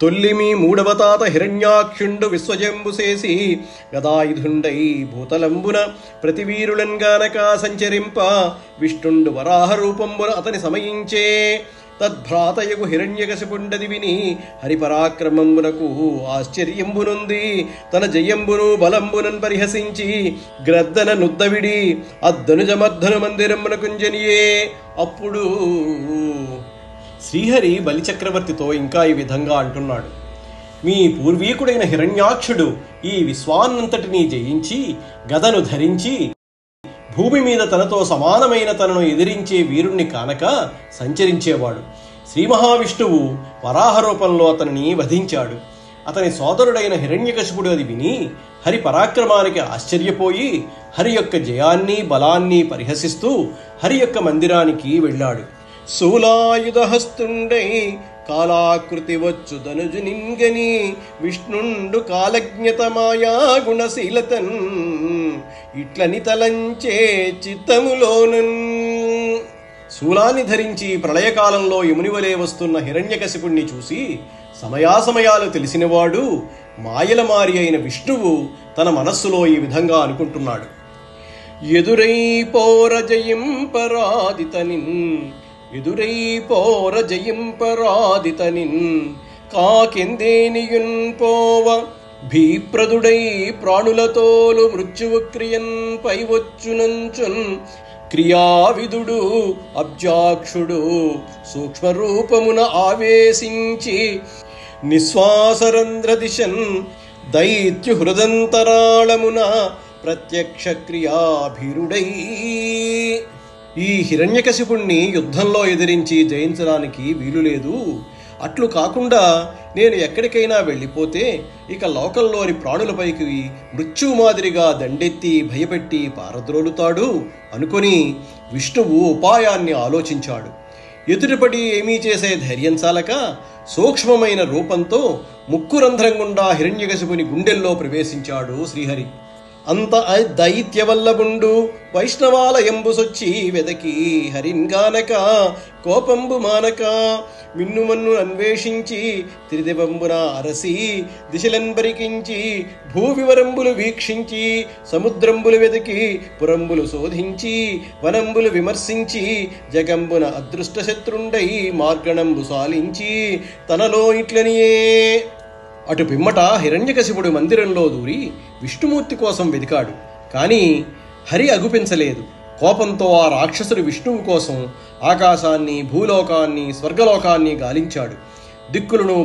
తొల్లిమి మూడవతాత హిరణ్యాక్షుండు విశ్వజంబుసేసి గదాయుధుండై భూతలంబున ప్రతివీరులంగానక సంచరింప విష్ణుండు వరాహ రూపంబున అతని సమయించే. తద్భ్రాతయగు హిరణ్యకశిపుండది విని హరిపరాక్రమంబునకు ఆశ్చర్యంబునుంది. తన జయంబును బలంబునన్ పరిహసించి గ్రద్దన నుద్దవిడి అద్దనుజమర్ధను మందిరమునకుంజనియే. అప్పుడు శ్రీహరి బలిచక్రవర్తితో ఇంకా ఈ విధంగా అంటున్నాడు: మీ పూర్వీకుడైన హిరణ్యాక్షుడు ఈ విశ్వాన్నంతటినీ జయించి గదను ధరించి భూమి మీద తనతో సమానమైన తనను ఎదిరించే వీరుణ్ణి కానక సంచరించేవాడు. శ్రీ మహావిష్ణువు వరాహ రూపంలో అతనిని వధించాడు. అతని సోదరుడైన హిరణ్యకశిపుడు అది విని హరి పరాక్రమానికి ఆశ్చర్యపోయి హరి యొక్క జయాన్ని బలాన్ని పరిహసిస్తూ హరి యొక్క మందిరానికి వెళ్ళాడు. శూలాయుధహస్తుండై కాలాకృతి వచ్చు ధనుజు నింగని విష్ణుండు కాలజ్ఞత మాయా గుణశీలతన్ ఇట్లని తలంచే చిత్తములోనన్. శూలాన్ని ధరించి ప్రళయకాలంలో యమునివలే వస్తున్న హిరణ్యకశిపుణ్ణి చూసి సమయాసమయాలు తెలిసినవాడు మాయల మారి అయిన విష్ణువు తన మనస్సులో ఈ విధంగా అనుకుంటున్నాడు: ఎదురై పోర జయింపరాదితనిన్ ఎదురై పోర జయింపరాదితనిన్ కాకెందేనియున్ పోవ భీప్రదుడై ప్రాణులతోలు మృత్యువు క్రియన్ పైవచ్చునంచున్ క్రియావిదుడు అబ్జాక్షుడు సూక్ష్మరూపమున ఆవేశించి నిశ్వాసరంధ్ర దిశన్ దైత్యు హృదంతరాళమున ప్రత్యక్ష క్రియాభీరుడై. ఈ హిరణ్యకశిపుణ్ణి యుద్ధంలో ఎదిరించి జయించడానికి వీలులేదు. అట్లు కాకుండా నేను ఎక్కడికైనా వెళ్ళిపోతే ఇక లోకంలోని ప్రాణులపైకి మృత్యువు మాదిరిగా దండెత్తి భయపెట్టి పారద్రోలుతాడు అనుకొని విష్ణువు ఉపాయాన్ని ఆలోచించాడు. ఎదురుపడి ఏమీ చేసే ధైర్యం చాలక సూక్ష్మమైన రూపంతో ముక్కురంధ్రం గుండా హిరణ్యకశిపుని గుండెల్లో ప్రవేశించాడు శ్రీహరి. అంత దైత్యవల్లభుండు వైష్ణవాలయంబుసొచ్చి వెదకి హరింగానక కోపంబు మానక మిన్నుమన్ను అన్వేషించి త్రిదివంబున అరసి దిశలన్బరికించి భూవివరంబులు వీక్షించి సముద్రంబులు వెదకి పురంబులు శోధించి వనంబులు విమర్శించి జగంబున అదృష్టశత్రుండై మార్గణంబు సాలించి తనలో ఇట్లనియే. అటు పిమ్మట హిరణ్యకశిపుడు మందిరంలో దూరి విష్ణుమూర్తి కోసం వెదికాడు. కానీ హరి అగుపించలేదు. కోపంతో ఆ రాక్షసుడు విష్ణువు కోసం ఆకాశాన్ని భూలోకాన్ని స్వర్గలోకాన్ని గాలించాడు. దిక్కులను